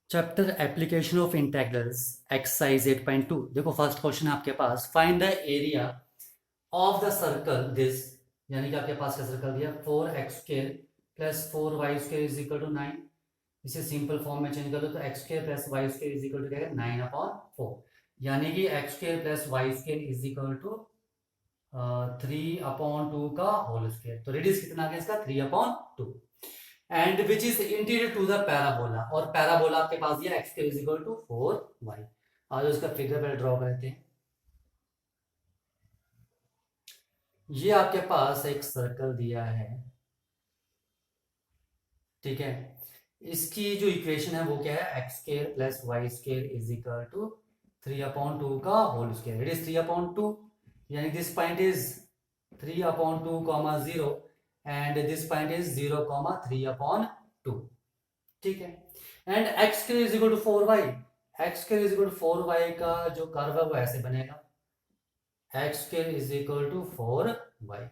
Chapter application of integrals exercise 8.2। देखो first question है आपके पास, find the area of the circle this, यानी कि आपके पास क्या सर्कल दिया 4x² plus 4y² is equal to 9। इसे सिंपल फॉर्म में चेंज कर लो तो x² plus y² is equal to क्या है 9/4, यानी कि x² plus y² is equal to 3/2 का होल स्क्वायर। तो रेडियस कितना आ गया इसका 3/2 and which is interior to the parabola, और पैराबोला आपके पास दिया एक्स के इज इक्वल टू 4y। आज उसका फिगर पहले ड्रॉ करते हैं। ये आपके पास एक सर्कल दिया है, ठीक है। इसकी जो इक्वेशन है वो क्या है x² plus y² is equal to 3/2 का होल स्क्वायर। इट इज 3/2, यानी this point is 3/2 comma 0 and this point is 0,3/2, ठीक है। एंड एक्स के is equal to 4y, x के इज इक्वल टू 4y का जो कर्व है वो ऐसे बनेगा, एक्स के इज इक्वल टू 4y।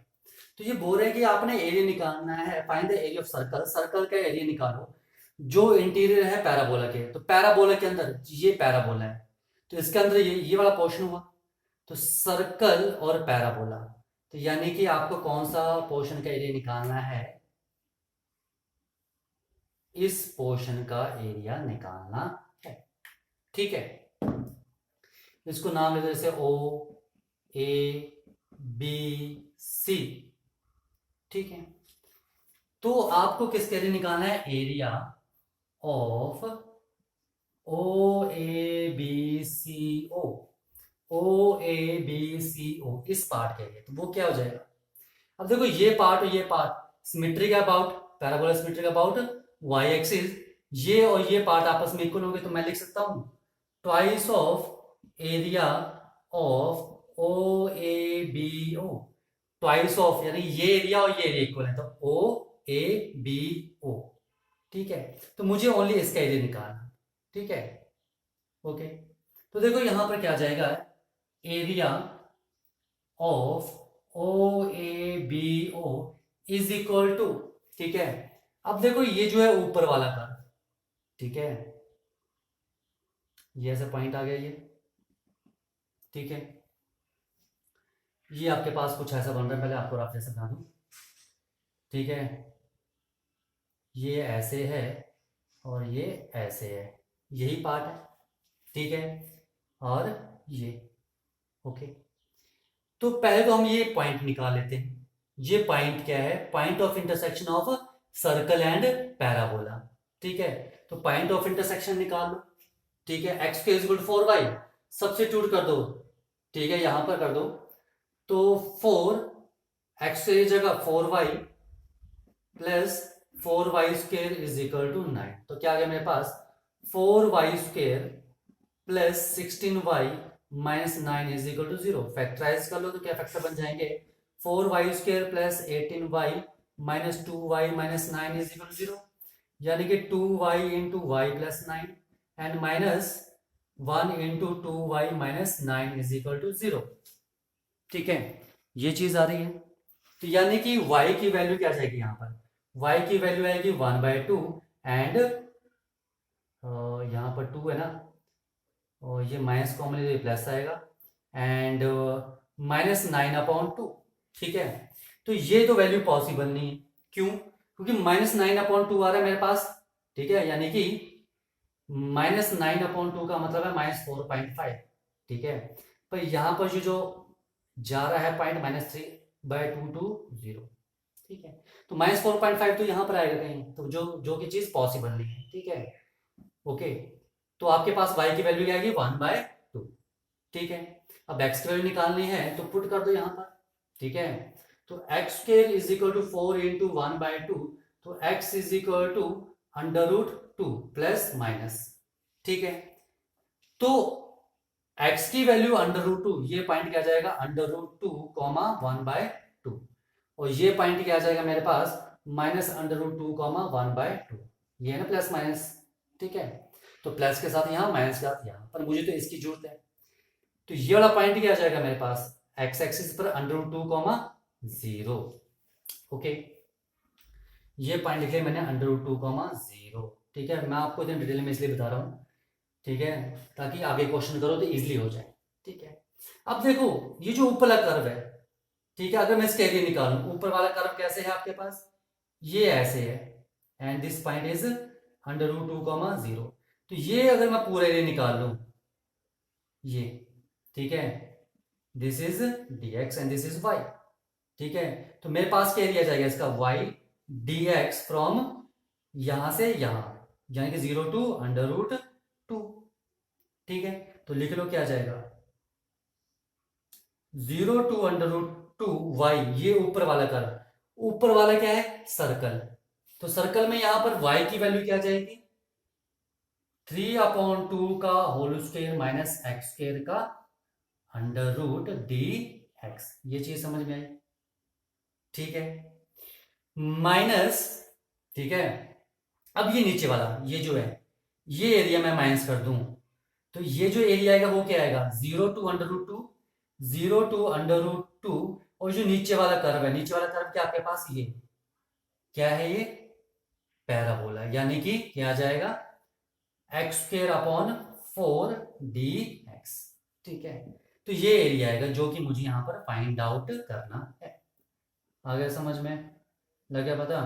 तो ये बोल रहे हैं कि आपने एरिया निकालना है, find the area of circle, circle का एरिया निकालो जो इंटीरियर है पैराबोला के। तो पैराबोला के अंदर ये पैराबोला है, तो इसके अंदर ये वाला पोर्शन हुआ, तो सर्कल और पैराबोला, तो यानी कि आपको कौन सा पोर्शन का एरिया निकालना है, इस पोर्शन का एरिया निकालना है, ठीक है। इसको नाम लेते जैसे ओ ए बी सी, ठीक है। तो आपको किसका एरिया निकालना है, area of O A B C O, O A B C O, इस पार्ट के लिए। तो वो क्या हो जाएगा, अब देखो ये पार्ट और ये part symmetric about, parabola symmetric about y axis, ये और ये पार्ट आपस में इक्वल होंगे, तो मैं लिख सकता हूं twice of area of O A B O, twice of, यानी ये एरिया और ये एरिया इक्वल है, तो ओ ए बी ओ, ठीक है। तो मुझे ओनली इसका एरिया निकालना, ठीक है, ओके। तो देखो यहां पर क्या आ जाएगा, area of O A B O is equal to, ठीक है। अब देखो ये जो है ऊपर वाला कर्व, ठीक है, ये ऐसा पॉइंट आ गया ये, ठीक है। ये आपके पास कुछ ऐसा बन रहा है, पहले आपको रफ से बना दूं, ठीक है। ये ऐसे है और ये ऐसे है, यही पार्ट है, ठीक है, और ये, ओके। तो पहले तो हम ये पॉइंट निकाल लेते हैं। ये पॉइंट क्या है, point of intersection of circle and parabola, ठीक है। तो पॉइंट ऑफ इंटरसेक्शन निकाल लो, ठीक है। एक्स के इक्वल टू 4y सब्स्टिट्यूट कर दो, ठीक है, यहां पर कर दो। तो 4x की जगह 4y plus 4y² is equal to 9। तो क्या आ गया मेरे पास 4y² plus 16y minus 9 is equal to 0। Factorise कर लो तो क्या फैक्टर बन जाएंगे, 4y² plus 18y minus 2y minus 9 is equal to 0, यानी कि 2y into y plus 9 and minus 1 into 2y minus 9 is equal to 0, ठीक है। ये चीज आ रही है, तो यानी कि y की वैल्यू क्या जाएगी, यहां पर y की वैल्यू आएगी 1/2 एंड यहां पर 2 है ना, और ये माइनस कॉमन ले प्लस आएगा एंड -9/2, ठीक है। तो ये तो वैल्यू पॉसिबल नहीं है, क्यों, क्योंकि -9/2 आ रहा है मेरे पास, ठीक है, यानी कि -9/2 का मतलब है -4.5, ठीक है। पर यहां पर जो जा रहा है पॉइंट -3/2 टू 0, ठीक है। तो -4.5 तो यहां पर आएगा कहीं, तो जो जो की चीज पॉसिबल नहीं है, ठीक है, ओके। तो आपके पास y की वैल्यू क्या आएगी 1/2, ठीक है। अब x की वैल्यू निकालनी है तो पुट कर दो यहां पर, ठीक है। तो x² is equal to 4 into 1/2, तो x is equal to √2 plus minus, ठीक है। तो x की वैल्यू √2, ये पॉइंट क्या जाएगा √2 1/2, और ये पॉइंट क्या जाएगा मेरे पास -√2 1/2, ये है ना प्लस माइनस, ठीक है। तो प्लस के साथ यहां माइनस के साथ यहां पर, मुझे तो इसकी जरूरत है। तो ये वाला पॉइंट क्या आ जाएगा मेरे पास x एक्सिस पर √2 0, ओके। ये पॉइंट लिखे मैंने √2 0, ठीक है, मैं आपको इतनी डिटेल में इसलिए बता रहा हूँ, ठीक है, ताकि आगे क्वेश्चन करो तो इजीली हो जाए। ठीक है, अब देखो ये जो ऊपर वाला कर्व है, ठीक है, अगर मैं इसका एरिया निकालूं, ऊपर वाला कर्व कैसे है आपके पास, ये ऐसे है, एंड दिस पॉइंट इज √2, 0। तो ये अगर मैं पूरा एरिया निकाल लूं, ये, ठीक है, this is dx and this is y। ठीक है, तो मेरे पास क्या एरिया जाएगा इसका, y dx फ्रॉम यहां से यहां, यानी कि 0 to √2। ठीक है, तो लिख लो क्या जाएगा, 0 to √2y, ये ऊपर वाला कर्व, ऊपर वाला क्या है, सर्कल। तो सर्कल में यहां पर y की वैल्यू क्या जाएगी, 3/2 का whole square minus x square का √dx। ये चीज समझ में आई। ठीक है, माइनस, ठीक है, अब ये नीचे वाला ये जो है, ये एरिया मैं माइनस कर दूं, तो ये जो एरिया आएगा वो क्या आएगा, 0 to √2, 0 to √2, और जो नीचे वाला कर्व है, नीचे वाला कर्व क्या आपके पास, ये क्या है, ये पैराबोला, यानी कि क्या आ जाएगा, x²/4 dx। ठीक है, तो ये एरिया आएगा जो कि मुझे यहां पर फाइंड आउट करना है। आ गया समझ में, लग गया पता।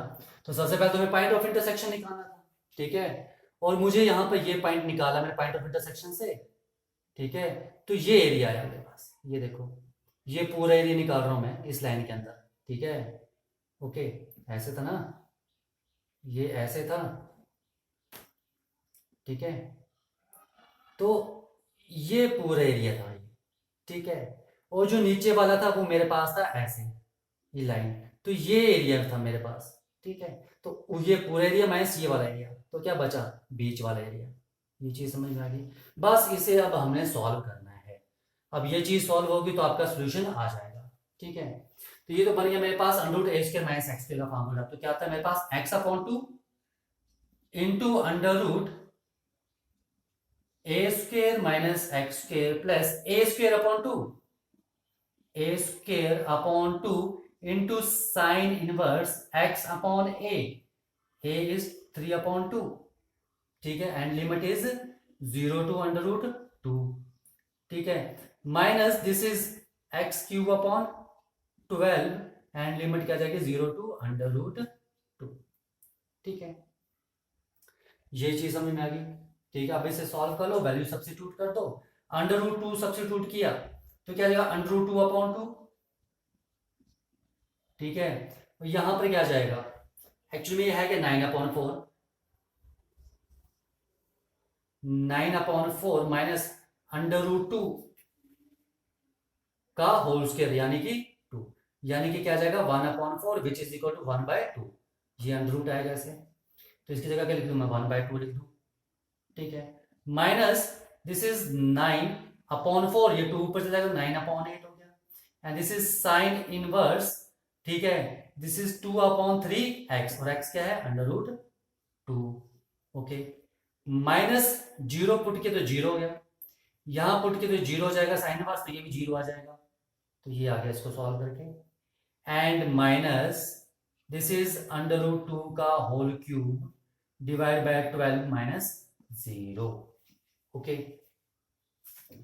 तो सबसे पहले तुम्हें पॉइंट ऑफ इंटरसेक्शन निकालना था, ठीक है, और मुझे यहां पर ये पॉइंट निकाला मैंने पॉइंट ऑफ इंटरसेक्शन से। ठीक है, तो ये एरिया आया मेरे पास, ये देखो, ये पूरा एरिया निकाल रहा हूं मैं इस लाइन के अंदर। ठीक है, ओके, ऐसे था ना, ये ऐसे था, ठीक है, तो ये पूरा एरिया था ये। ठीक है, और जो नीचे वाला था वो मेरे पास था ऐसे, ये लाइन, तो ये एरिया था मेरे पास। ठीक है, तो ये पूरा एरिया माइनस ये वाला एरिया, तो क्या बचा, बीच वाला एरिया। ये चीज समझ में आ गई। बस इसे अब हमने सॉल्व करना है। अब ये चीज सॉल्व होगी तो आपका सोल्यूशन आ जाएगा। ठीक है, तो ये तो बन गया मेरे पास √a² माइनस x² का फॉर्मूला। तो क्या आता है मेरे पास, x/2 into √a² minus x² plus a²/2 into sine inverse x/a, a is 3/2। ठीक है, एंड लिमिट इज 0 to √2। ठीक है, minus this is x³/12 and limit क्या जाएगी, 0 to √2। ठीक है, ये चीज समझ में आ गई। ठीक है, अब इसे सॉल्व कर लो, वैल्यू सब्स्टिट्यूट कर दो, √2 सब्स्टिट्यूट किया तो क्या जाएगा, √2/2। ठीक है, तो यहां पर क्या जाएगा, एक्चुअली ये है कि 9/4, 9/4 माइनस √2 का होल स्क्वायर यानी कि 2, यानी कि क्या जाएगा, 1/4 विच इज इक्वल टू 1/2। ये अंडर आएगा ऐसे, तो इसकी जगह क्या लिख दूं मैं, 1/2 लिख दूं। ठीक है, माइनस दिस इज 9/4, ये 2 ऊपर चला जाएगा, 9/8 हो गया, and this is sine inverse, ठीक है, दिस इज 2/3x, और x क्या है, √2। ओके, माइनस 0 पुट के तो 0 हो गया, यहां पुट के तो 0 हो जाएगा, साइन इनवर्स तो ये भी 0 आ जाएगा, तो ये आ गया इसको सॉल्व करके, एंड माइनस दिस इज √2 का whole cube divide by 12 minus 0। Okay,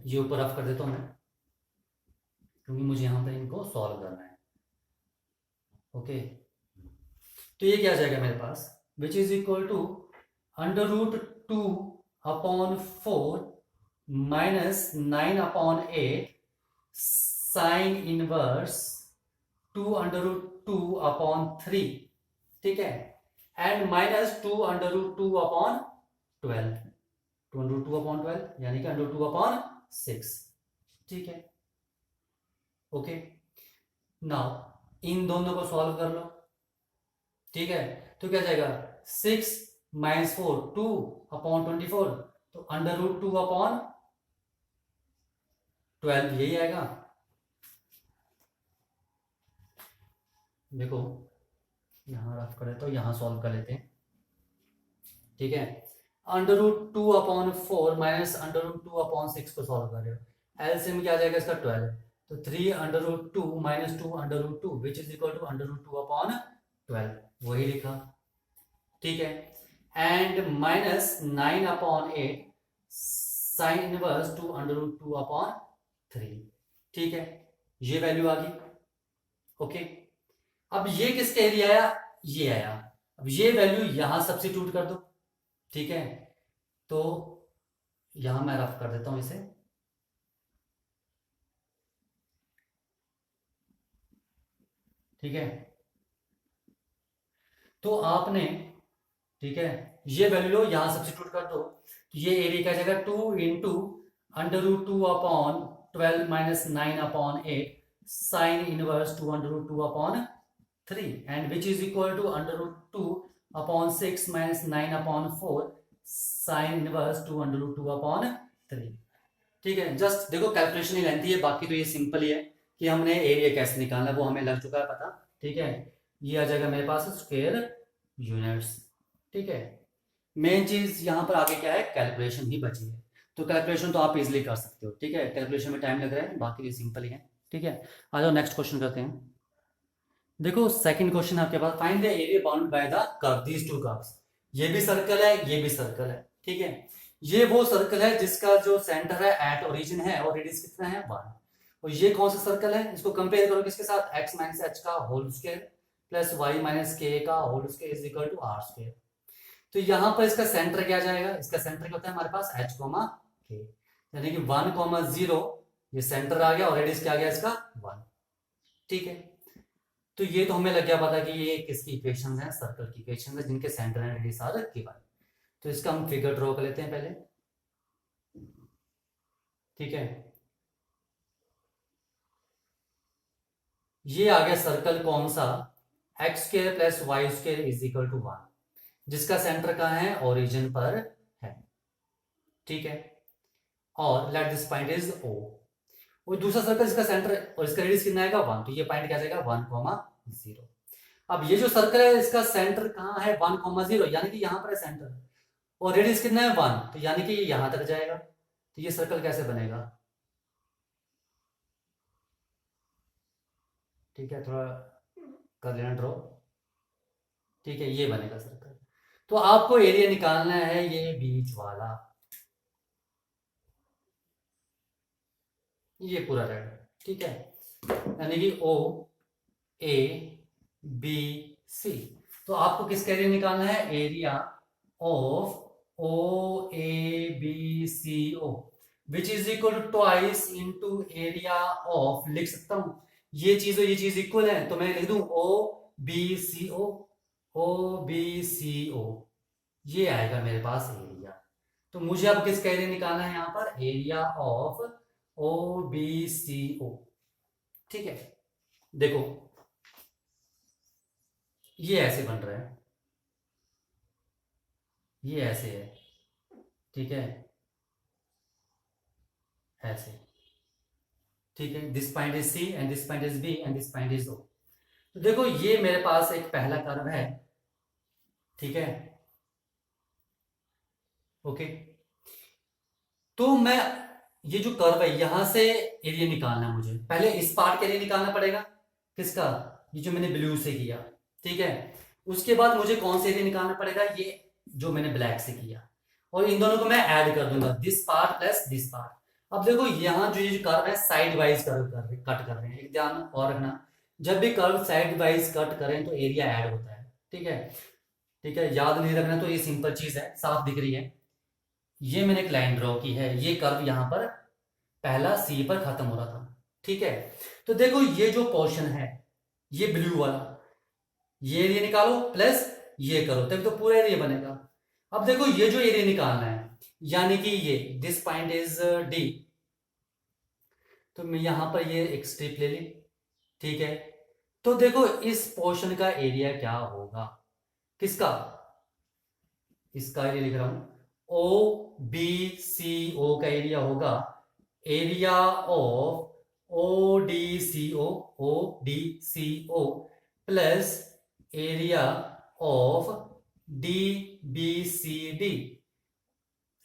ये ऊपर रफ कर देता हूं मैं, क्योंकि मुझे यहां पर इनको सॉल्व करना है। ओके, तो ये क्या आ जाएगा मेरे पास, which is equal to √2/4 minus 9/8 sine inverse 2√2/3। ठीक है, एंड माइनस 2√2/12, 2√2/12 यानी कि √2/6। ठीक है, ओके, नाउ इन दोनों को सॉल्व कर लो। ठीक है, तो क्या जाएगा, 6 माइनस 4 2/24, तो √2/12 यही आएगा। देखो यहां रफ कर देते हो, यहां सॉल्व कर लेते हैं। ठीक है, √2/4 माइनस √2/6 को सॉल्व कर रहे हो, एलसीएम क्या आ जाएगा इसका, 12, तो 3√2 minus 2√2 which is equal to √2/12, वही लिखा। ठीक है, एंड माइनस 9/8 साइन इनवर्स 2√2/3। ठीक है, ये वैल्यू आ गई। ओके, अब ये किसका एरिया आया, ये आया। अब ये वैल्यू यहां सब्स्टिट्यूट कर दो। ठीक है, तो यहां मैं रफ कर देता हूं इसे। ठीक है, तो आपने, ठीक है, ये वैल्यू लो, यहां सब्स्टिट्यूट कर दो, तो ये एरिया क्या जाएगा, 2 × √2/12 minus 9/8 sine inverse 2√2/3 and which is equal to √2/6 minus 9/4 sine inverse 2√2/3। ठीक है, जस्ट देखो कैलकुलेशन ही लेंथी है, बाकी तो ये सिंपल ही है कि हमने एरिया कैसे निकालना है वो हमें लग चुका है पता। ठीक है, ये आ जाएगा मेरे पास स्क्वायर यूनिट्स। ठीक है, मेन चीज यहां पर आगे क्या है, कैलकुलेशन ही बची है, तो कैलकुलेशन तो आप इजिली कर सकते हो। ठीक है, कैलकुलेशन में टाइम लग रहा है, बाकी ये सिंपल ही है। ठीक है, आ जाओ नेक्स्ट क्वेश्चन करते हैं। देखो सेकंड क्वेश्चन आपके पास, find the area bound by the curve, these two curves. ये भी सर्कल है, ये भी सर्कल है। ठीक है, ये वो सर्कल है जिसका जो सेंटर है एट ओरिजिन है और रेडियस कितना है 1। और ये कौन सा सर्कल है, इसको कंपेयर करो किसके साथ, x माइनस एच का whole square plus y minus k का whole square is equal to r square. तो यहां पर इसका सेंटर क्या जाएगा, इसका सेंटर क्या होता है हमारे पास h के, यानी कि 1,0 ये सेंटर आ गया और रेडियस क्या आ गया इसका 1। ठीक है, तो ये तो हमें लग गया पता कि ये किसकी इक्वेशन है, सर्कल की इक्वेशन है जिनके centre and radius r given. तो इसका हम फिगर ड्रॉ कर लेते हैं पहले। ठीक है, ये आ गया सर्कल कौन सा, x² plus y² is equal to 1, जिसका सेंटर कहाँ है, ओरिजिन पर है। ठीक है, और let this point is O। और दूसरा सर्कल इसका सेंटर और इसका रेडियस कितना आएगा 1, तो ये पॉइंट क्या जाएगा 1,0। अब ये जो सर्कल है इसका सेंटर कहाँ है 1,0, यानी कि यहां पर है सेंटर, और रेडियस कितना है 1, तो यानी कि ये यहां तक जाएगा। तो ये सर्कल कैसे बनेगा, ठीक है, थोड़ा कर लेना ड्रॉ। ठीक है, ये बनेगा सर्कल। तो आपको एरिया निकालना है ये बीच वाला, ये पूरा रेड। ठीक है, यानी कि O A B C। तो आपको किसका एरिया निकालना है, area of O A B C O which is equal to twice into area of, लिख सकता हूं ये चीज और ये चीज इक्वल है, तो मैं लिख दूं O B C O, O B C O, ये आएगा मेरे पास एरिया। तो मुझे अब किसका एरिया निकालना है, यहां पर area of O B C O। ठीक है, देखो ये ऐसे बन रहा है, ये ऐसे है। ठीक है, ऐसे। ठीक है, this point is C and this point is B and this point is O. तो देखो ये मेरे पास एक पहला कर्व है। ठीक है, ओके, तो मैं ये जो कर्व है यहां से एरिया निकालना है मुझे, पहले इस पार्ट के एरिया निकालना पड़ेगा, किसका, ये जो मैंने ब्लू से किया। ठीक है, उसके बाद मुझे कौन सा एरिया निकालना पड़ेगा, ये जो मैंने ब्लैक से किया, और इन दोनों को मैं ऐड कर दूंगा, this part plus this part. अब देखो यहाँ जो ये कर्व है साइड वाइज कर्व कट कर रहे हैं, एक ध्यान और रखना, जब भी कर्व साइड वाइज कट करें तो एरिया ऐड होता है। ठीक है, ठीक है, याद नहीं रखना तो ये सिंपल चीज है, साफ दिख रही है। ये मैंने एक लाइन ड्रॉ की है, ये कर्व यहां पर पहला सी पर खत्म हो रहा था। ठीक है, तो देखो ये जो पोर्शन है ये ब्लू वाला, ये एरिया निकालो प्लस ये करो तब तो पूरा एरिया बनेगा। अब देखो ये जो एरिया निकालना है, यानी कि ये दिस पॉइंट इज डी, तो मैं यहां पर ये एक स्ट्रिप ले ली। ठीक है, तो देखो इस पोर्शन का एरिया क्या होगा, किसका, इसका एरिया लिख रहा हूं, ओ बी सी ओ का एरिया होगा area of O D C O D C O plus area of D B C D,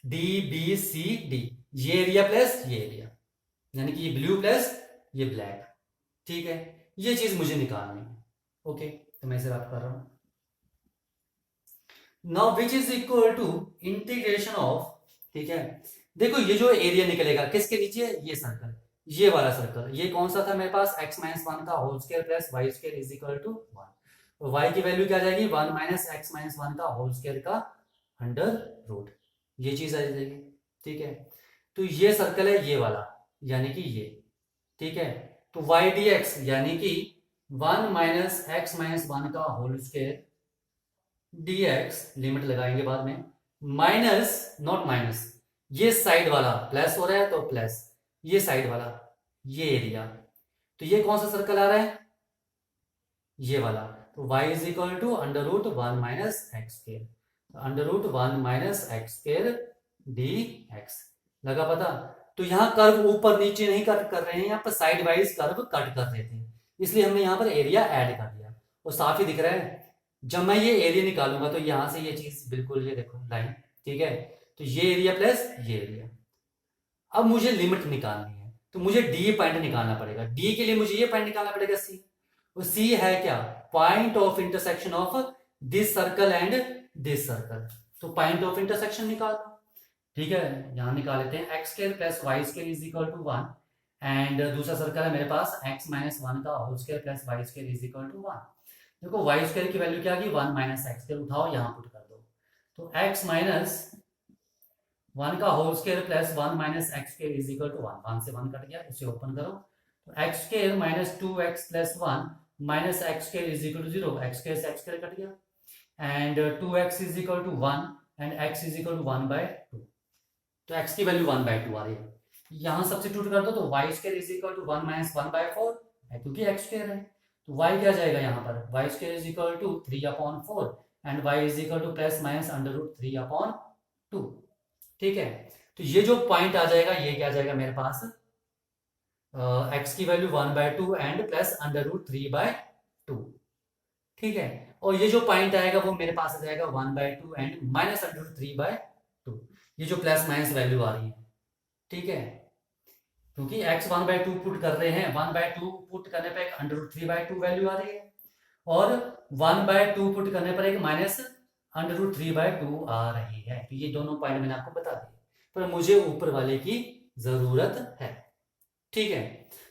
D B C D, ये एरिया प्लस ये एरिया, यानी कि ये ब्लू प्लस ये ब्लैक। ठीक है, ये चीज मुझे निकालनी है। ओके, तो मैं इसे रफ कर रहा हूं। Now which is equal to integration of, ठीक है, देखो ये जो एरिया निकलेगा किसके नीचे, ये सर्कल, ये वाला सर्कल, ये कौन सा था मेरे पास, x माइनस वन का whole square plus y square is equal to one. तो y की वैल्यू क्या आ जाएगी, one minus x minus one का होल स्क्वायर का अंडर रूट, ये चीज आ जाएगी। ठीक है, तो ये सर्कल है ये वाला, यानी कि ये, ठीक है, तो वाई डी एक्स यानी कि one minus x minus one का whole square D X, limit लगाएंगे बाद में, माइनस, नॉट माइनस, ये साइड वाला प्लस हो रहा है तो प्लस, ये साइड वाला, ये एरिया, तो ये कौन सा सर्कल आ रहा है, ये वाला, तो y is equal to under root one minus x square, under root one minus x square D x, लगा पता। तो यहाँ कर्व ऊपर नीचे नहीं कट कर रहे हैं, यहाँ पर साइड वाइज कर्व कट कर रहे थे, इसलिए हमने यहाँ पर एरिया ऐड कर दिया, और साफ ही दिख रहा है। जब मैं ये एरिया निकालूंगा तो यहाँ से ये चीज बिल्कुल, ये देखो लाइन, ठीक है, तो ये एरिया प्लस ये एरिया। अब मुझे लिमिट निकालनी है, तो मुझे डी पॉइंट निकालना पड़ेगा, डी के लिए मुझे ये पॉइंट निकालना पड़ेगा सी, और सी है क्या, point of intersection of this circle and this circle, तो पॉइंट ऑफ इंटरसेक्शन निकाल दो। ठीक है, यहां निकाल लेते हैं, x square plus y square is equal to one, and दूसरा सर्कल है मेरे पास एक्स माइनस वन का whole square plus y square is equal to one. देखो वाई स्क्वायर की वैल्यू क्या आ गई, वन माइनस एक्स स्क्वायर, उठाओ यहाँ पुट कर दो, तो एक्स माइनस वन का whole square plus one minus x square is equal to one, one से वन कट गया, इसे ओपन करो, तो x square minus two x plus one minus x square is equal to zero, x square से x square cut गया, and two x is equal to one and x is equal to one by two, तो x की value one by two आ रही है, यहां substitute कर दो, तो y square is equal to one minus one by four है, क्योंकि x स्क्वायर है, तो y क्या जाएगा यहाँ पर, y square is equal to three upon four and y is equal to plus minus under root three upon two. ठीक है, तो ये जो पॉइंट आ जाएगा ये क्या जाएगा मेरे पास, x की value one by two and plus under root three by two. ठीक है, और ये जो पॉइंट आएगा वो मेरे पास आ जाएगा one by two and minus under root three by two, ये जो प्लस माइनस वैल्यू आ रही है। ठीक है, क्योंकि x one by to put कर रहे हैं, वन बाय टू पुट करने पर एक under root three by two value आ रही है, और वन बाय टू पुट करने पर एक minus under root three by two आ रही है, तो ये दोनों पॉइंट मैंने आपको बता दिए, पर मुझे ऊपर वाले की जरूरत है। ठीक है,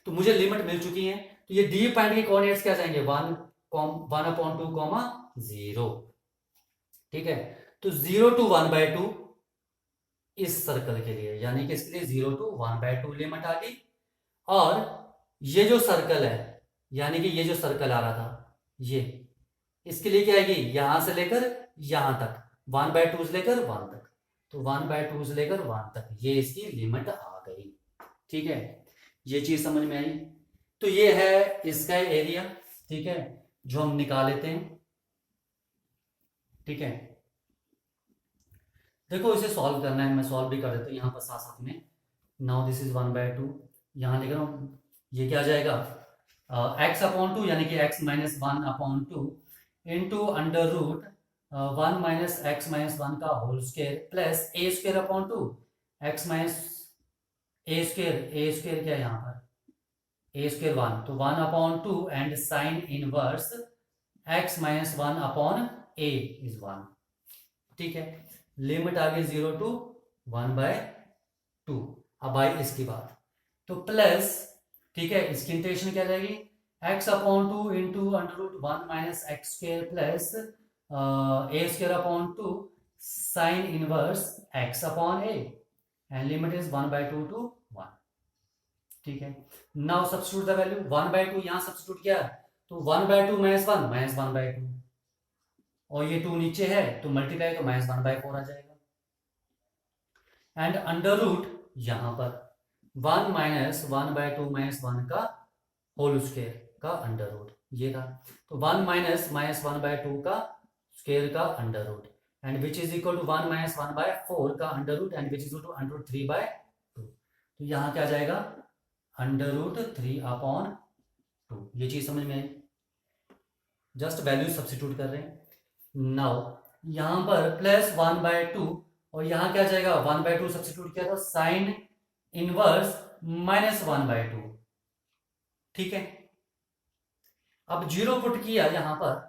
तो मुझे लिमिट मिल चुकी है, तो ये डी पॉइंट के कोऑर्डिनेट्स क्या जाएंगे, one upon two comma zero. ठीक है, तो zero to one by two इस सर्कल के लिए, यानी कि इसके लिए zero to one by two limit आ गई, और ये जो सर्कल है, यानी कि ये जो सर्कल आ रहा था ये, इसके लिए क्या आएगी, यहां से लेकर यहां तक, वन बाय टू से लेकर वन तक, तो वन बाय टू से लेकर वन तक, ये इसकी लिमिट आ गई। ठीक है, ये चीज समझ में आई, तो ये है इसका एरिया। ठीक है, जो हम निकाल लेते हैं। ठीक है, देखो इसे सॉल्व करना है, मैं सॉल्व भी कर देता हूँ यहाँ पर साथ साथ में। Now this is one by to, यहाँ लिख रहा हूँ, ये क्या आ जाएगा, एक्स अपॉन टू, यानी कि X minus one upon two into under root one minus x minus one का whole square plus A square upon two X minus A square क्या है यहाँ पर, ए स्क्वायर वन, तो one upon two and sine inverse X minus one upon A is one. ठीक है, limit आ गई zero to one by two. अब आई इसकी बात, तो प्लस, ठीक है, इसकी इंटीग्रेशन क्या जाएगी, x upon two into under root one minus x square plus A square upon two sine inverse x upon a, and limit is one by two to one. ठीक है, now substitute the value, one by two यहां substitute किया, तो one by two minus one by two, और ये two नीचे है तो मल्टीप्लाई, तो माइनस वन बाय फोर आ जाएगा, एंड अंडर रूट यहां पर one minus one by two minus one का होल स्क्वायर का अंडर रूट, ये था, तो one minus minus one by two का स्क्वायर का under root, and which is equal to one minus one by four का under root, and which is equal to under root three by two, तो यहाँ क्या जाएगा, under root three upon two. ये चीज समझ में आई, जस्ट वैल्यू सब्स्टिट्यूट कर रहे हैं। नाउ यहां पर प्लस वन बाय टू, और यहां क्या जाएगा, वन बाय टू सब्स्टिट्यूट किया तो sine inverse minus one by two. ठीक है, अब जीरो पुट किया यहां पर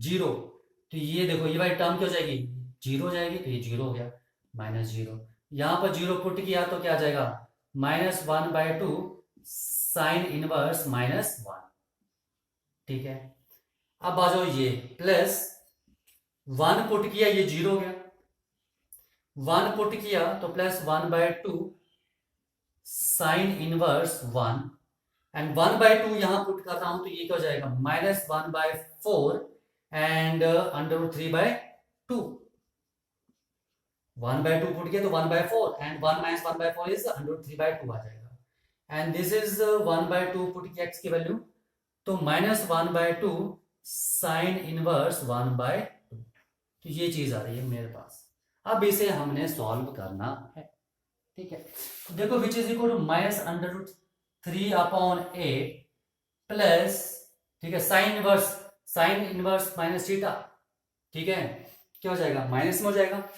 जीरो, तो ये देखो ये वाली टर्म क्या हो जाएगी, जीरो हो जाएगी, तो ये जीरो हो गया, माइनस जीरो। यहाँ पर जीरो पुट किया तो क्या आ जाएगा, -1/2 साइन इनवर्स -1। ठीक है, अब आ जाओ ये प्लस 1 पुट किया, ये जीरो हो गया, 1 पुट किया तो +1/2 साइन इनवर्स 1, एंड 1/2 यहां पुट कर रहा हूं तो ये क्या हो जाएगा, -1/4 एंड √3/2। 1/2 पुट किया तो 1/4 एंड 1 - 1/4 इज √3/2 आ जाएगा, एंड दिस इज 1/2 पुट किया x की वैल्यू तो -1/2 साइन इनवर्स 1/2। तो ये चीज आ रही है मेरे पास। अब इसे हमने सॉल्व करना है। ठीक है, तो देखो which is equal to -√3/8 plus, ठीक है, साइन इनवर्स माइनस थीटा। ठीक है, क्या हो जाएगा, माइनस में हो जाएगा,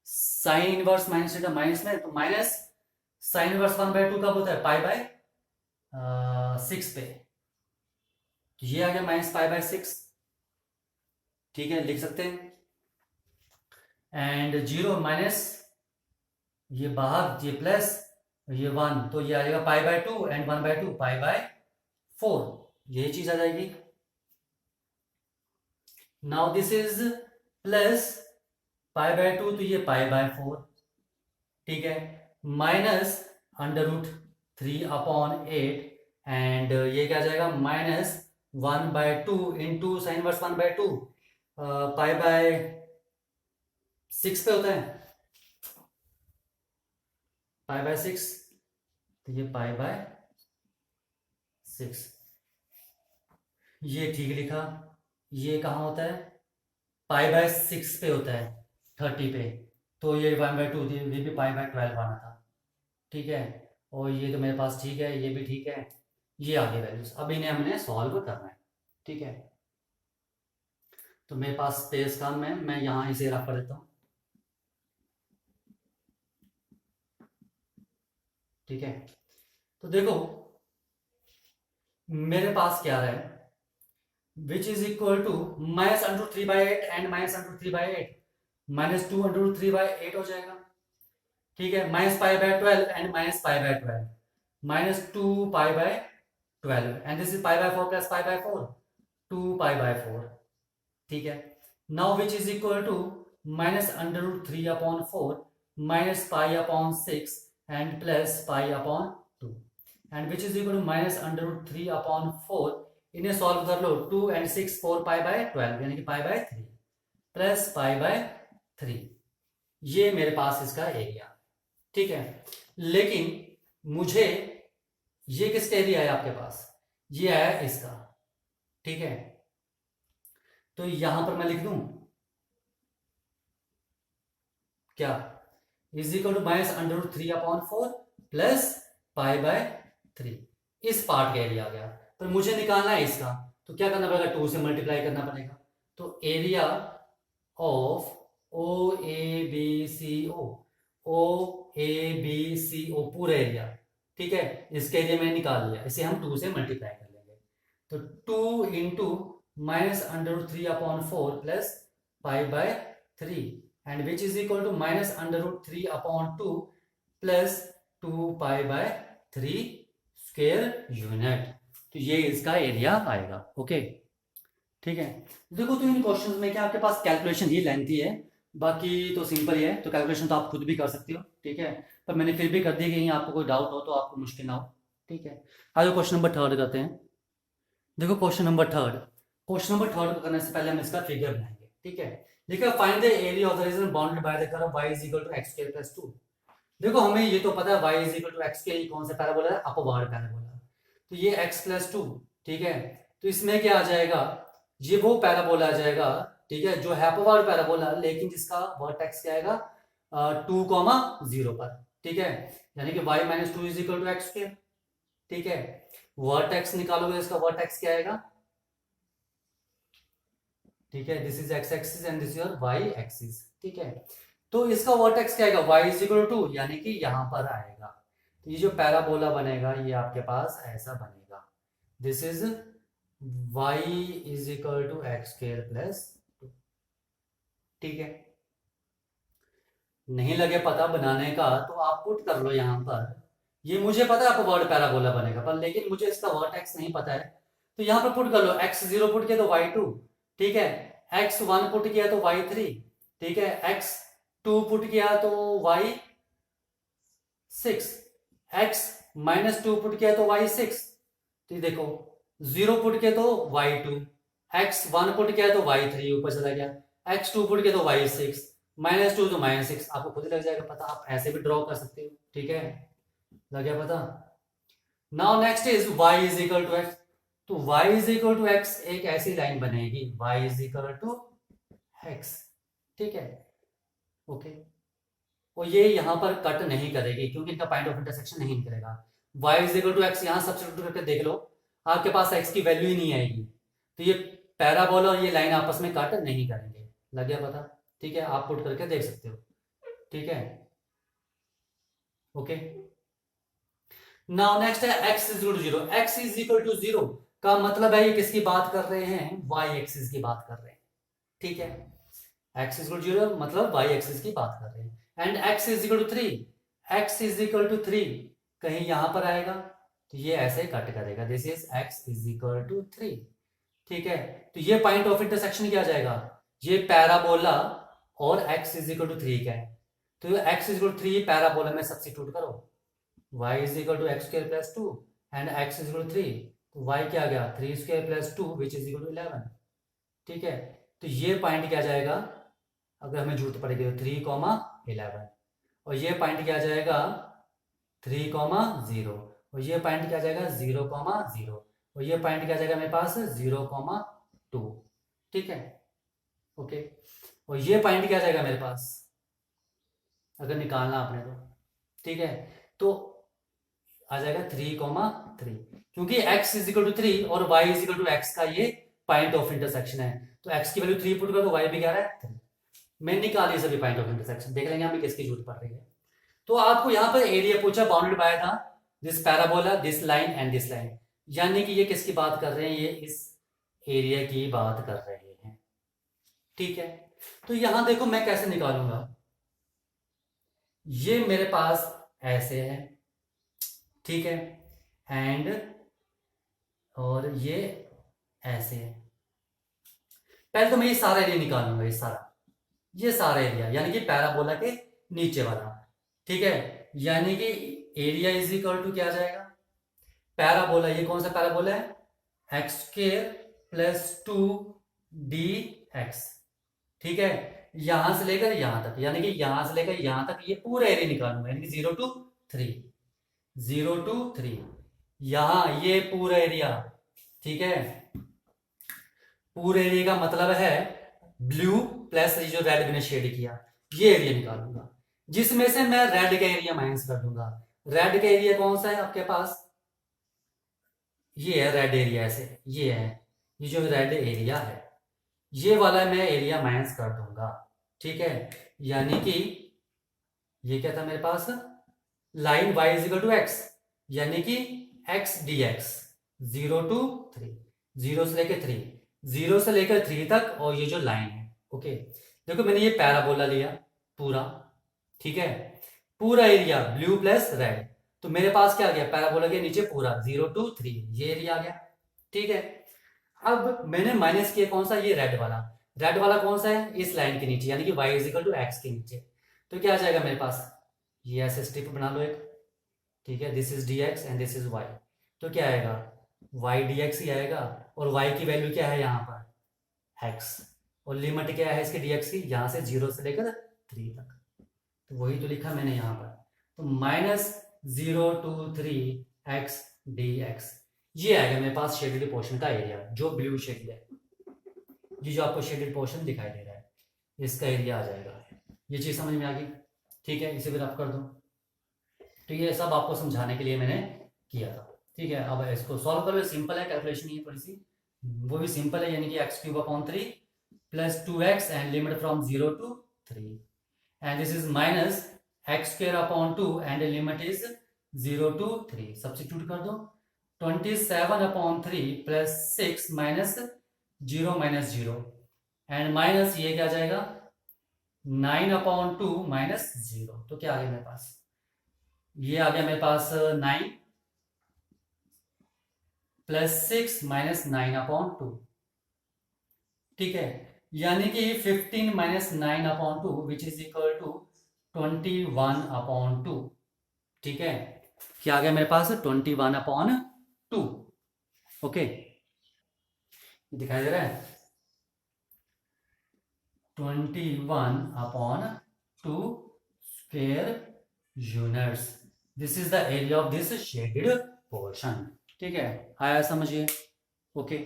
sine inverse minus theta minus में, तो माइनस साइन इनवर्स 1/2 कब होता है, π/6 पे, तो ये आ गया -π/6। ठीक है, लिख सकते हैं, एंड जीरो माइनस ये बाहर, ये प्लस ये 1, तो ये आ जाएगा π/2 एंड 1/2 π/4, यही चीज आ जाएगी। नाउ दिस इज प्लस π/2 तो ये π/4। ठीक है, माइनस √3/8 एंड ये क्या आ जाएगा, -1/2 इंटू साइन वर्स 1/2 π/6 पे होता है, π/6, तो ये π/6, ये ठीक लिखा। ये कहाँ होता है, π/6 पे होता है, 30 पे, तो ये 1/2, ये भी π/12 आना था। ठीक है, और ये तो मेरे पास ठीक है, ये भी ठीक है, ये आगे वैल्यूज, अब इन्हें हमने सॉल्व करना है। ठीक है, तो मेरे पास स्पेस कम है, मैं यहाँ इसे रख कर देता हूँ। ठीक है, तो देखो मेरे पास क्या है, which is equal to -√3/8 and -√3/8 -2√3/8 हो जाएगा। ठीक है, -π/12 and -π/12 -2π/12 and this is π/4 plus π/4, 2π/4। ठीक है, now which is equal to -√3/4 -π/6 and plus π/2 and which is equal to -√3/4, इन्हें सॉल्व कर लो, 2 एंड 6 4π/12 यानी कि π/3 प्लस π/3, ये मेरे पास इसका एरिया। ठीक है, लेकिन मुझे ये किसका एरिया है आपके पास, ये है इसका। ठीक है, तो यहां पर मैं लिख दूं क्या, इज इक्वल टू -√3/4 प्लस π/3, इस पार्ट का एरिया आ गया, पर मुझे निकालना है इसका, तो क्या करना पड़ेगा, 2 से मल्टीप्लाई करना पड़ेगा। तो एरिया ऑफ OABCO पूरा एरिया। ठीक है, इसके एरिया मैंने निकाल लिया, इसे हम 2 से मल्टीप्लाई कर लेंगे, तो 2 into -√3/4 plus π/3 and which is equal to -√3/2 plus 2π/3 square unit, तो ये इसका एरिया आएगा। ओके, ठीक है, देखो तो इन क्वेश्चंस में क्या आपके पास कैलकुलेशन ही लेंथी है, बाकी तो सिंपल ही है, तो कैलकुलेशन तो आप खुद भी कर सकते हो। ठीक है, पर मैंने फिर भी कर दी, कहीं आपको कोई डाउट हो तो आपको मुश्किल ना हो। ठीक है, आज क्वेश्चन नंबर 3 करते हैं। देखो क्वेश्चन नंबर 3 को करने से पहले हम इसका फिगर बनाएंगे। ठीक है, देखो find the area of the region bounded by the curve y is equal to x² plus 2। देखो हमें ये तो पता है y is equal to x² कौन सा पैराबोला है, अपवर्ड पैराबोला, तो ये x प्लस 2। ठीक है, तो इसमें क्या आ जाएगा, ये वो पैराबोला आ जाएगा, ठीक है, जो है अपवर्ड पैराबोला, लेकिन जिसका वर्टेक्स क्या आएगा 2,0 पर। ठीक है, यानी कि y - 2 is equal to x²। ठीक है, वर्टेक्स निकालोगे, इसका वर्टेक्स क्या आएगा, ठीक है, this is x axis and this your y axis. ठीक है, तो इसका वर्टेक्स क्या आएगा, y इज इक्वल टू 2, यानी कि यहां पर आएगा, तो ये जो पैराबोला बनेगा ये आपके पास ऐसा बनेगा, this is y is equal to x² plus 2। ठीक है, नहीं लगे पता बनाने का तो आप पुट कर लो यहाँ पर। ये मुझे पता है आपको वर्ड पैराबोला बनेगा, पर लेकिन मुझे इसका वर्टेक्स नहीं पता है, तो यहाँ पर पुट कर लो। x0 पुट किया तो y2, ठीक है, x1 पुट किया तो y3, ठीक है, x2 पुट किया तो y6, x-2 पुट किया तो y6, तो ये देखो 0 पुट किया तो y2, x1 पुट किया तो y3 ऊपर चला गया, x2 पुट किया तो y6, -2 तो -6, आपको खुद लग जाएगा पता, आप ऐसे भी ड्रॉ कर सकते हो, ठीक है, लग गया पता। Now next is y is equal to x, तो y is equal to x एक ऐसी लाइन बनेगी, y is equal to x, ठीक है, ओके, और ये यहां पर कट नहीं करेगी क्योंकि इनका पॉइंट ऑफ इंटरसेक्शन नहीं निकलेगा। y is equal to x यहां सब्स्टिट्यूट करके देख लो, आपके पास x की वैल्यू ही नहीं आएगी, तो ये पैराबोला और ये लाइन आपस में कट नहीं करेंगे, लग गया पता, ठीक है, आप पुट करके देख सकते हो, ठीक है, ओके। नाउ नेक्स्ट है x is equal to 0, x is equal to 0 का मतलब है ये किसकी बात कर रहे हैं, y एक्सिस की बात कर रहे हैं, ठीक है, x इज इक्वल टू 0 मतलब y एक्सिस की बात कर रहे हैं, and x is equal to 3, x is equal to 3 कहीं यहां पर आएगा तो ये ऐसे कट करेगा, this is x is equal to 3, ठीक है, तो ये पॉइंट ऑफ इंटरसेक्शन क्या जाएगा, ये पैराबोला और x इज इक्वल टू 3 का है, तो x is equal to 3 parabola में सब्स्टिट्यूट करो, y is equal to x square plus 2 and x is equal to 3, तो y क्या आ गया 3 square plus 2 which is equal to 11, ठीक है, तो ये पॉइंट क्या जाएगा, अगर हमें जरूरत पड़ेगी तो 3,11, और ये पॉइंट क्या जाएगा 3,0, और ये पॉइंट क्या जाएगा 0,0, और ये पॉइंट क्या जाएगा मेरे पास 0,2, ठीक है, ओके, और ये पॉइंट क्या जाएगा मेरे पास अगर निकालना आपने तो, ठीक है, तो आ जाएगा 3,3, क्योंकि x इज इक्वल टू 3 और y is equal to x का ये पॉइंट ऑफ इंटरसेक्शन है, तो x की वैल्यू 3 पुट करो तो y भी क्या है 3, मैंने निकाली सभी पॉइंट ऑफ इंटरसेक्शन, देख लेंगे हमें किसकी जरूरत पड़ रही है। तो आपको यहाँ पर एरिया पूछा बाउंडेड बाय था this parabola, this line and this line, यानी कि ये किसकी बात कर रहे हैं, ये इस एरिया की बात कर रहे हैं, ठीक है, तो यहां देखो मैं कैसे निकालूंगा, ये मेरे पास ऐसे है, ठीक है, एंड और ये ऐसे है, पहले तो मैं ये सारा एरिया निकालूंगा, ये सारा एरिया यानी कि पैराबोला के नीचे वाला, ठीक है, यानी कि एरिया इज इक्वल टू क्या आ जाएगा, पैराबोला, ये कौन सा पैराबोला है एक्स स्क्वायर प्लस 2dx, ठीक है, यहां से लेकर यहां तक, यानी कि यहां से लेकर यहां तक ये पूरा एरिया निकालूंगा, यानी कि 0 to 3, 0 to 3, यहां ये पूरा एरिया, ठीक है, पूरे एरिया का मतलब है ब्लू प्लस जो रेड मैंने शेड किया, ये एरिया निकालूंगा, जिसमें से मैं रेड का एरिया माइनस कर दूंगा, रेड का एरिया कौन सा है आपके पास, ये है रेड एरिया, ऐसे ये है, ये जो रेड एरिया है ये वाला मैं एरिया माइनस कर दूंगा, ठीक है, यानी कि ये क्या था मेरे पास line y is equal to x, यानी कि x dx 0 to 3, 0 से लेकर 3, 0 से लेकर 3 तक, और ये जो लाइन है, ओके, देखो मैंने ये पैराबोला लिया पूरा, ठीक है, पूरा एरिया ब्लू प्लस रेड, तो मेरे पास क्या आ गया पैराबोला के नीचे पूरा 0 to 3 ये एरिया आ गया, ठीक है, अब मैंने माइनस किया कौन सा, ये रेड वाला कौन सा है इस लाइन के नीचे, यानी कि y is equal to x के नीचे, तो क्या आ जाएगा मेरे पास, ये ऐसे स्ट्रिप बना लो एक, ठीक है, this is dx and this is y, तो क्या आएगा y dx ही आएगा, और y की वैल्यू क्या है यहाँ पर x, और लिमिट क्या है इसके dx की, यहाँ से 0 से लेकर 3 तक, तो वही तो लिखा मैंने यहाँ पर, तो -0 to 3 x dx, ये आएगा मेरे पास शेडेड पोर्शन का एरिया, जो ब्लू शेड है, ये जो आपको शेडेड पोर्शन दिखाई दे रहा है इसका एरिया आ जाएगा, ये चीज समझ में आ गई, ठीक है, इसे भी रफ कर दो, तो ये सब आपको समझाने के लिए मैंने किया था, ठीक है, अब इसको सॉल्व करो, सिंपल है कैलकुलेशन, ये थोड़ी सी वो भी सिंपल है, यानी कि x³ / 3 plus 2x and limit from 0 to 3, and this is minus x² / 2 and limit is 0 to 3, substitute कर दो, 27/3 प्लस 6 माइनस 0 एंड माइनस ये क्या आ जाएगा 9/2 माइनस 0, तो क्या आ गया मेरे पास, ये आ गया मेरे पास 9 प्लस 6 माइनस 9/2, ठीक है, यानी कि 15 minus 9/2 which is equal to 21/2, ठीक है, क्या आ गया मेरे पास 21/2, ओके, दिखाई दे रहा है 21/2 square units, this is the area of this shaded portion, ठीक है, आया समझिए, ओके,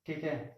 ठीक है।